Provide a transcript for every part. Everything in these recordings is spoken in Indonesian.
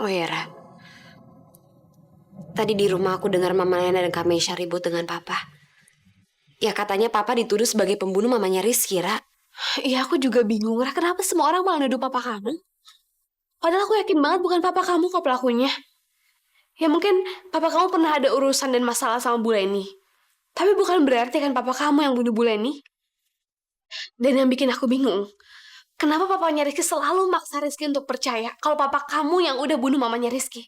Oh ya, Ra. Tadi di rumah aku dengar Mama Lena dan Kak Meisha ribut dengan Papa. Ya katanya Papa dituduh sebagai pembunuh mamanya Rizky, Ra. Iya, aku juga bingung. Ra, kenapa semua orang malah nuduh papa kamu? Padahal aku yakin banget bukan papa kamu kok pelakunya. Ya mungkin papa kamu pernah ada urusan dan masalah sama Bu Leni. Tapi bukan berarti kan papa kamu yang bunuh Bu Leni. Dan yang bikin aku bingung, kenapa papanya Rizky selalu maksa Rizky untuk percaya kalau papa kamu yang udah bunuh mamanya Rizky?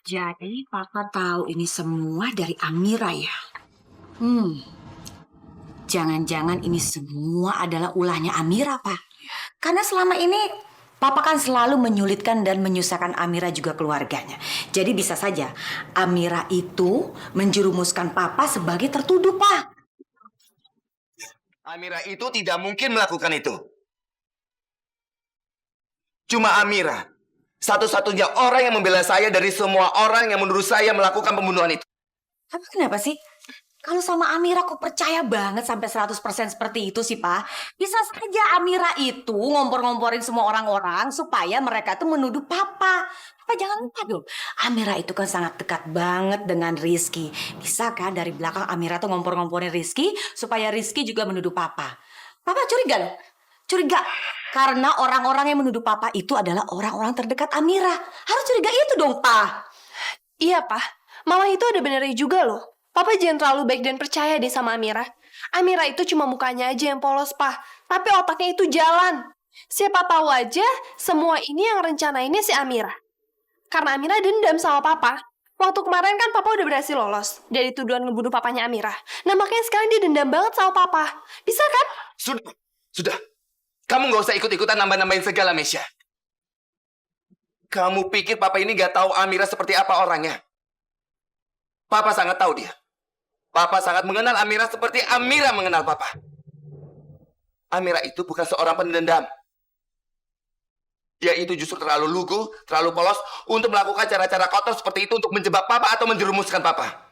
Jadi Papa tahu ini semua dari Amira ya? Jangan-jangan ini semua adalah ulahnya Amira, Pak. Karena selama ini Papa kan selalu menyulitkan dan menyusahkan Amira juga keluarganya. Jadi bisa saja Amira itu menjerumuskan Papa sebagai tertuduh, Pak. Amira itu tidak mungkin melakukan itu. Cuma Amira, satu-satunya orang yang membela saya dari semua orang yang menurut saya melakukan pembunuhan itu. Tapi kenapa sih? Kalau sama Amira kok percaya banget sampai 100% seperti itu sih, Pak? Bisa saja Amira itu ngompor-ngomporin semua orang-orang supaya mereka tuh menuduh Papa. Papa jangan lupa dong, Amira itu kan sangat dekat banget dengan Rizky. Bisa kan dari belakang Amira tuh ngompor-ngomporin Rizky supaya Rizky juga menuduh Papa. Papa curiga loh. Curiga. Karena orang-orang yang menuduh Papa itu adalah orang-orang terdekat Amira. Harus curiga itu dong, Pak. Iya, Pak. Mama itu ada benernya juga loh. Papa jangan terlalu baik dan percaya deh sama Amira. Amira itu cuma mukanya aja yang polos, Pak. Tapi otaknya itu jalan. Siapa tahu aja semua ini yang rencanainnya si Amira. Karena Amira dendam sama Papa. Waktu kemarin kan Papa udah berhasil lolos dari tuduhan ngebunuh papanya Amira. Nah makanya sekarang dia dendam banget sama Papa. Bisa kan? Sudah. Kamu nggak usah ikut-ikutan nambah-nambahin segala, Mesya. Kamu pikir Papa ini nggak tahu Amira seperti apa orangnya? Papa sangat tahu dia. Papa sangat mengenal Amira seperti Amira mengenal Papa. Amira itu bukan seorang pendendam. Dia itu justru terlalu lugu, terlalu polos untuk melakukan cara-cara kotor seperti itu untuk menjebak Papa atau menjerumuskan Papa.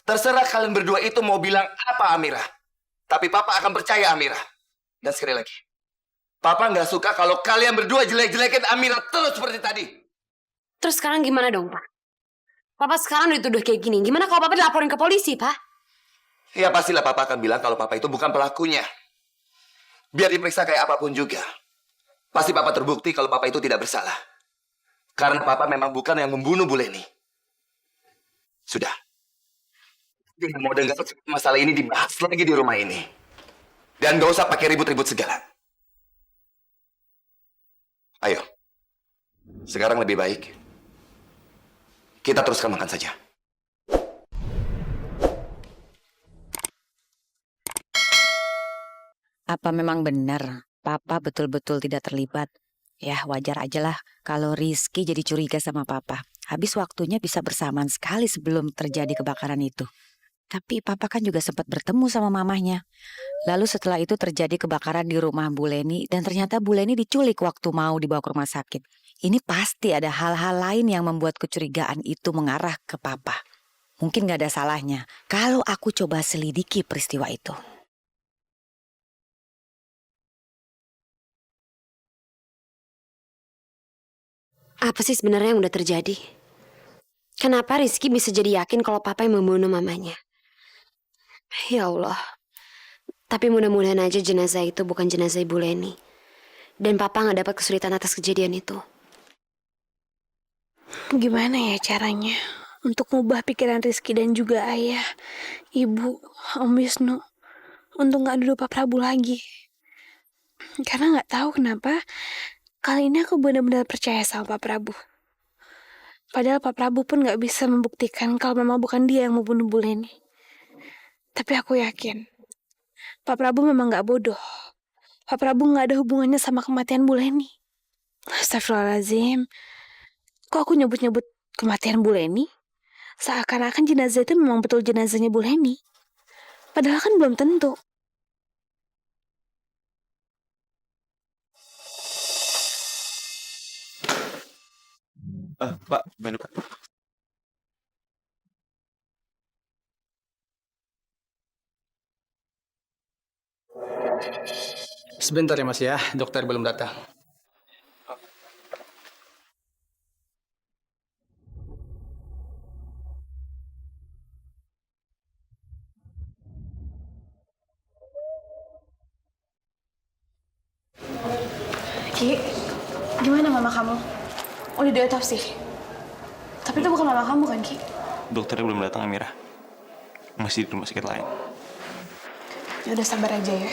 Terserah kalian berdua itu mau bilang apa Amira. Tapi Papa akan percaya Amira. Dan sekali lagi, Papa nggak suka kalau kalian berdua jelek-jelekin Amira terus seperti tadi. Terus sekarang gimana dong, Pak? Papa sekarang dituduh kayak gini. Gimana kalau Papa dilaporin ke polisi, Pak? Ya pastilah Papa akan bilang kalau Papa itu bukan pelakunya. Biar diperiksa kayak apapun juga. Pasti Papa terbukti kalau Papa itu tidak bersalah. Karena Papa memang bukan yang membunuh Bu Leni. Sudah. Tidak mau dengar masalah ini dibahas lagi di rumah ini. Dan gak usah pakai ribut-ribut segala. Ayo. Sekarang lebih baik kita teruskan makan saja. Apa memang benar Papa betul-betul tidak terlibat? Ya wajar aja lah kalau Rizky jadi curiga sama Papa. Habis waktunya bisa bersamaan sekali sebelum terjadi kebakaran itu. Tapi Papa kan juga sempat bertemu sama mamahnya. Lalu setelah itu terjadi kebakaran di rumah Bu Leni dan ternyata Bu Leni diculik waktu mau dibawa ke rumah sakit. Ini pasti ada hal-hal lain yang membuat kecurigaan itu mengarah ke Papa. Mungkin gak ada salahnya kalau aku coba selidiki peristiwa itu. Apa sih sebenarnya yang udah terjadi? Kenapa Rizky bisa jadi yakin kalau Papa yang membunuh mamanya? Ya Allah. Tapi mudah-mudahan aja jenazah itu bukan jenazah Ibu Leni. Dan Papa nggak dapat kesulitan atas kejadian itu. Gimana ya caranya untuk ngubah pikiran Rizky dan juga ayah, ibu, Om Wisnu untuk nggak duduk Pak Prabu lagi? Karena nggak tahu kenapa kali ini aku benar-benar percaya sama Pak Prabu. Padahal Pak Prabu pun nggak bisa membuktikan kalau memang bukan dia yang membunuh Bu Leni. Tapi aku yakin Pak Prabu memang nggak bodoh. Pak Prabu nggak ada hubungannya sama kematian Bu Leni. Astagfirullahaladzim. Kok aku nyebut-nyebut kematian Bu Leni? Seakan-akan jenazah itu memang betul jenazahnya Bu Leni. Padahal kan belum tentu. Pak, menu Pak. Sebentar ya Mas ya, dokter belum datang. Ki, gimana mama kamu? Udah diotopsi? Tapi itu bukan mama kamu kan, Ki? Dokternya belum datang, Amira. Masih di rumah sakit lain. Ya udah sabar aja ya.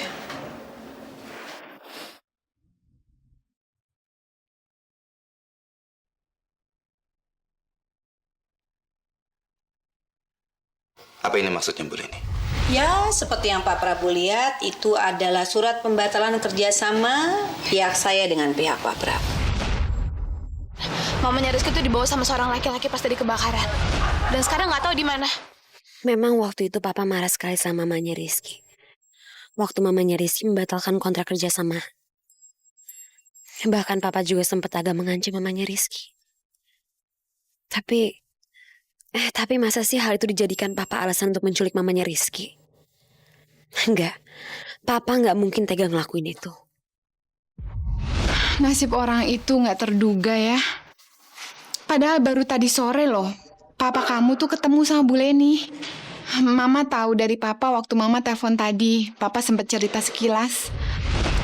Apa ini maksudnya, Bu Leni? Ya, seperti yang Pak Prabu lihat, itu adalah surat pembatalan kerjasama pihak saya dengan pihak Pak Prabu. Mamanya Rizky tuh dibawa sama seorang laki-laki pas tadi kebakaran. Dan sekarang nggak tahu di mana. Memang waktu itu papa marah sekali sama mamanya Rizky. Waktu mamanya Rizky membatalkan kontrak kerja sama. Bahkan papa juga sempat agak mengancam mamanya Rizky. Tapi masa sih hal itu dijadikan papa alasan untuk menculik mamanya Rizky? Enggak, papa nggak mungkin tega ngelakuin itu. Nasib orang itu nggak terduga ya. Padahal baru tadi sore loh, papa kamu tuh ketemu sama Bu Leni. Mama tahu dari papa waktu mama telepon tadi. Papa sempat cerita sekilas.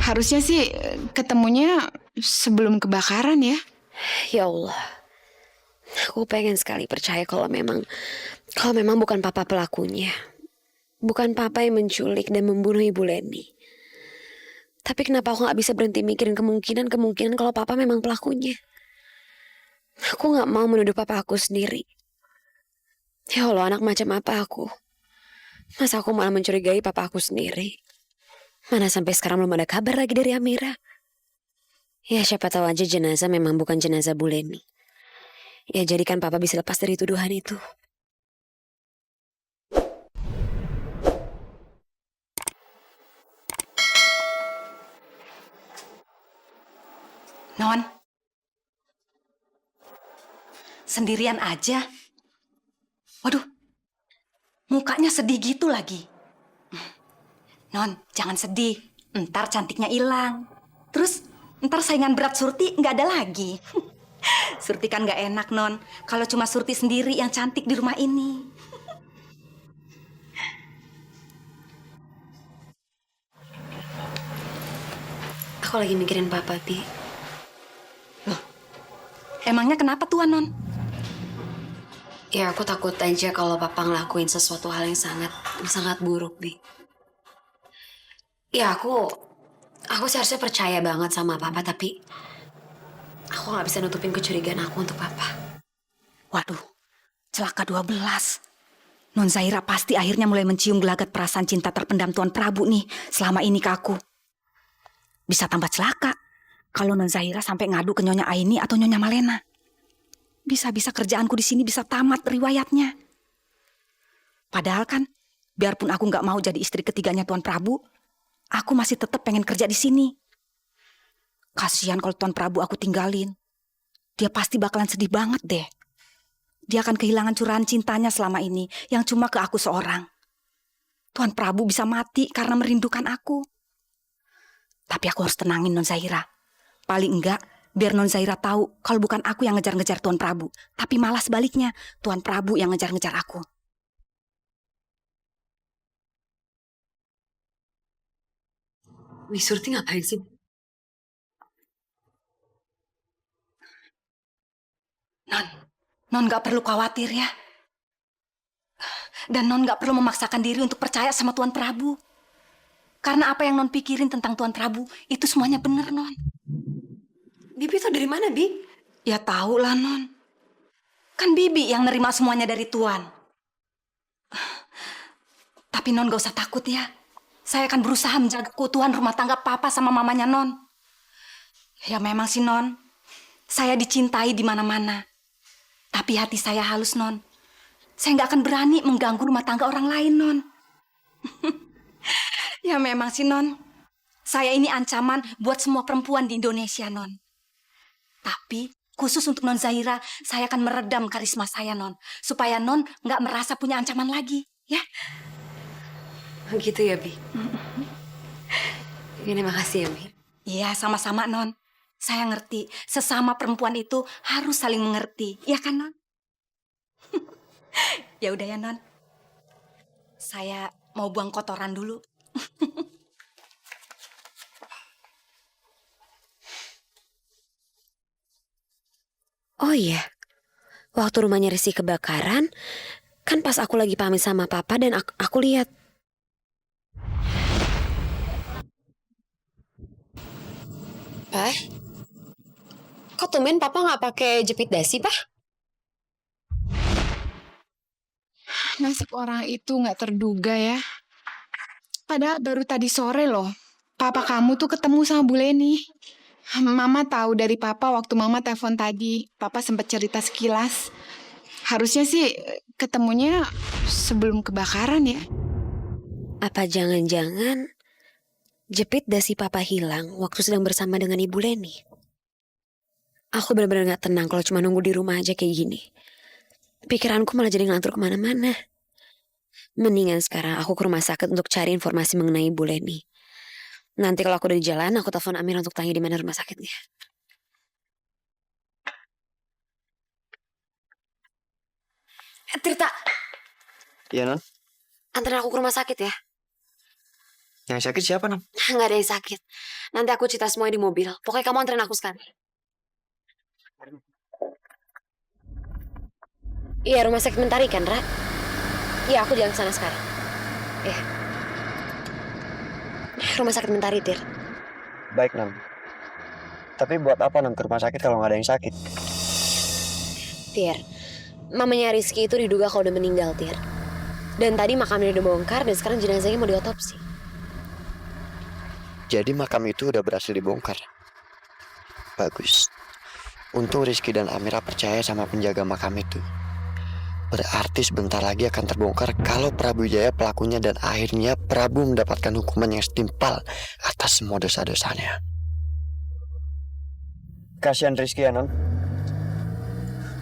Harusnya sih ketemunya sebelum kebakaran ya. Ya Allah, aku pengen sekali percaya kalau memang bukan papa pelakunya. Bukan papa yang menculik dan membunuh Ibu Leni. Tapi kenapa aku gak bisa berhenti mikirin kemungkinan kalau papa memang pelakunya? Aku gak mau menuduh papa aku sendiri. Ya Allah, anak macam apa aku? Masa aku malah mencurigai papa aku sendiri? Mana sampai sekarang belum ada kabar lagi dari Amira. Ya siapa tahu aja jenazah memang bukan jenazah Bu Leni. Ya jadikan papa bisa lepas dari tuduhan itu. Non, sendirian aja. Waduh, mukanya sedih gitu lagi. Non, jangan sedih. Ntar cantiknya hilang. Terus, ntar saingan berat Surti nggak ada lagi. Surti kan nggak enak, Non. Kalau cuma Surti sendiri yang cantik di rumah ini. Aku lagi mikirin papa, Bi. Emangnya kenapa tuan, Non? Ya aku takut aja kalau papa ngelakuin sesuatu hal yang sangat buruk, Bi. Ya aku seharusnya percaya banget sama papa, tapi aku gak bisa nutupin kecurigaan aku untuk papa. Waduh, celaka 12. Non Zaira pasti akhirnya mulai mencium gelagat perasaan cinta terpendam Tuan Prabu nih selama ini ke aku. Bisa tambah celaka kalau Non Zaira sampai ngadu ke Nyonya Aini atau Nyonya Malena. Bisa-bisa kerjaanku di sini bisa tamat riwayatnya. Padahal kan, biarpun aku nggak mau jadi istri ketiganya Tuan Prabu, aku masih tetap pengen kerja di sini. Kasihan kalau Tuan Prabu aku tinggalin. Dia pasti bakalan sedih banget deh. Dia akan kehilangan curahan cintanya selama ini yang cuma ke aku seorang. Tuan Prabu bisa mati karena merindukan aku. Tapi aku harus tenangin Non Zaira. Paling enggak, biar Non Zaira tahu kalau bukan aku yang ngejar-ngejar Tuan Prabu. Tapi malah sebaliknya, Tuan Prabu yang ngejar-ngejar aku. Miss Surti ngapain sih? Non gak perlu khawatir ya. Dan Non gak perlu memaksakan diri untuk percaya sama Tuan Prabu. Karena apa yang Non pikirin tentang Tuan Prabu, itu semuanya benar, Non. Bibi tuh dari mana, Bi? Ya tahu lah, Non. Kan Bibi yang nerima semuanya dari Tuan. Tapi Non gak usah takut ya. Saya akan berusaha menjaga keutuhan rumah tangga Papa sama mamanya Non. Ya memang sih, Non. Saya dicintai di mana-mana. Tapi hati saya halus, Non. Saya nggak akan berani mengganggu rumah tangga orang lain, Non. Ya memang sih, Non. Saya ini ancaman buat semua perempuan di Indonesia, Non. Tapi khusus untuk Non Zaira, saya akan meredam karisma saya, Non. Supaya Non nggak merasa punya ancaman lagi, ya. Gitu ya, Bi? Ini makasih ya, Mi. Iya, sama-sama, Non. Saya ngerti, sesama perempuan itu harus saling mengerti. Iya kan, Non? Ya udah ya, Non. Saya mau buang kotoran dulu. Oh iya, waktu rumahnya Rizky kebakaran, kan pas aku lagi pamit sama papa dan aku lihat. Pak, kok tumben papa nggak pakai jepit dasi, Pak? Nasib orang itu nggak terduga ya. Padahal baru tadi sore loh, papa kamu tuh ketemu sama Bu Leni. Mama tahu dari papa waktu mama telepon tadi. Papa sempat cerita sekilas. Harusnya sih ketemunya sebelum kebakaran ya. Apa jangan-jangan jepit dasi papa hilang waktu sedang bersama dengan Ibu Leni? Aku benar-benar gak tenang kalau cuma nunggu di rumah aja kayak gini. Pikiranku malah jadi ngelantur kemana-mana. Mendingan sekarang aku ke rumah sakit untuk cari informasi mengenai Ibu Leni. Nanti kalau aku udah di jalan, aku telepon Amir untuk tanya di mana rumah sakitnya. Tirta, Iya, Non. anterin aku ke rumah sakit ya. Yang sakit siapa, Non? Nggak ada yang sakit. Nanti aku cerita semuanya di mobil. Pokoknya kamu anterin aku sekarang. Iya, rumah sakit Mentari kan, Ra? Iya, aku jalan ke sana sekarang. Iya. Rumah sakit Mentari, Tir. Baik, Non. Tapi buat apa, Non, ke rumah sakit kalau nggak ada yang sakit? Tir, mamanya Rizky itu diduga kalau udah meninggal, Tir. Dan tadi makamnya udah bongkar dan sekarang jenazahnya mau diotopsi. Jadi makam itu udah berhasil dibongkar. Bagus. Untung Rizky dan Amira percaya sama penjaga makam itu. Berarti sebentar lagi akan terbongkar kalau Prabu Jaya pelakunya dan akhirnya Prabu mendapatkan hukuman yang setimpal atas semua dosa-dosanya. Kasihan Rizky ya, Non.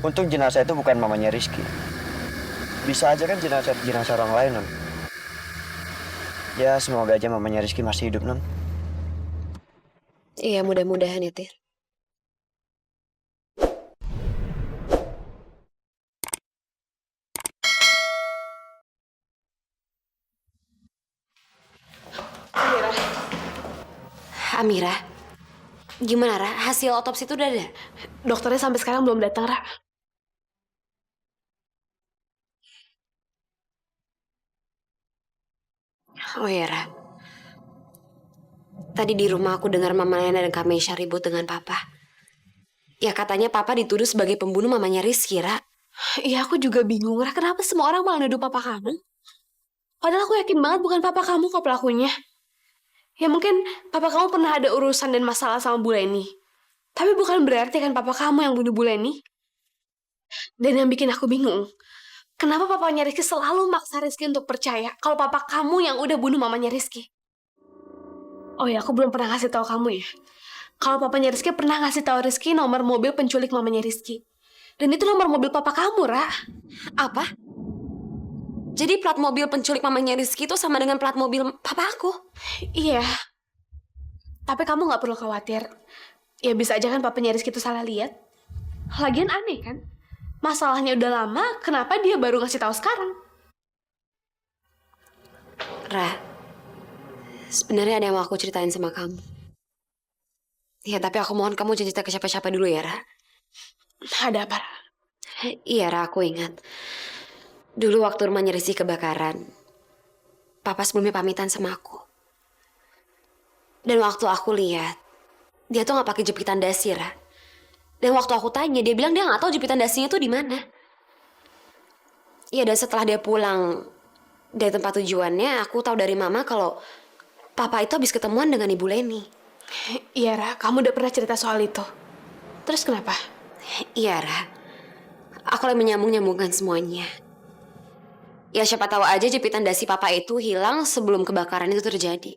Untung jenazah itu bukan mamanya Rizky. Bisa aja kan jenazah orang lain, Non. Ya, semoga aja mamanya Rizky masih hidup, Non. Iya, mudah-mudahan ya, Tir. Amira, gimana, Ra? Hasil otopsi itu udah ada? Dokternya sampai sekarang belum datang, Ra. Oh iya, Ra. Tadi di rumah aku dengar Mama Lena dan Kak Meisha ribut dengan Papa. Ya katanya Papa dituduh sebagai pembunuh mamanya Rizky, Ra. Iya, aku juga bingung, Ra. Kenapa semua orang malah nuduh papa kamu? Padahal aku yakin banget bukan papa kamu kok pelakunya. Ya mungkin papa kamu pernah ada urusan dan masalah sama Bu Leni. Tapi bukan berarti kan papa kamu yang bunuh Bu Leni. Dan yang bikin aku bingung, kenapa papanya Rizky selalu maksa Rizky untuk percaya kalau papa kamu yang udah bunuh mamanya Rizky? Oh ya, aku belum pernah ngasih tahu kamu ya. Kalau papanya Rizky pernah ngasih tahu Rizky nomor mobil penculik mamanya Rizky. Dan itu nomor mobil papa kamu, Ra. Apa? Jadi plat mobil penculik mamanya Rizky itu sama dengan plat mobil papa aku? Iya. Tapi kamu gak perlu khawatir. Ya bisa aja kan papanya Rizky itu salah lihat. Lagian aneh kan? Masalahnya udah lama, kenapa dia baru ngasih tahu sekarang? Ra, sebenarnya ada yang mau aku ceritain sama kamu. Ya, tapi aku mohon kamu jangan cerita ke siapa-siapa dulu ya, Ra. Ada apa, Ra? Iya, Ra, aku ingat. Dulu waktu rumahnya Rizky kebakaran, Papa sebelumnya pamitan sama aku. Dan waktu aku lihat, dia tuh gak pakai jepitan dasi, Ra. Dan waktu aku tanya, dia bilang dia gak tahu jepitan dasinya tuh di mana. Iya, dan setelah dia pulang dari tempat tujuannya, aku tahu dari Mama kalau Papa itu habis ketemuan dengan Ibu Leni. Iya, Ra, kamu udah pernah cerita soal itu. Terus kenapa? Iya, Ra. Aku lagi menyambung-nyambungkan semuanya. Ya siapa tahu aja jepitan dasi Papa itu hilang sebelum kebakaran itu terjadi.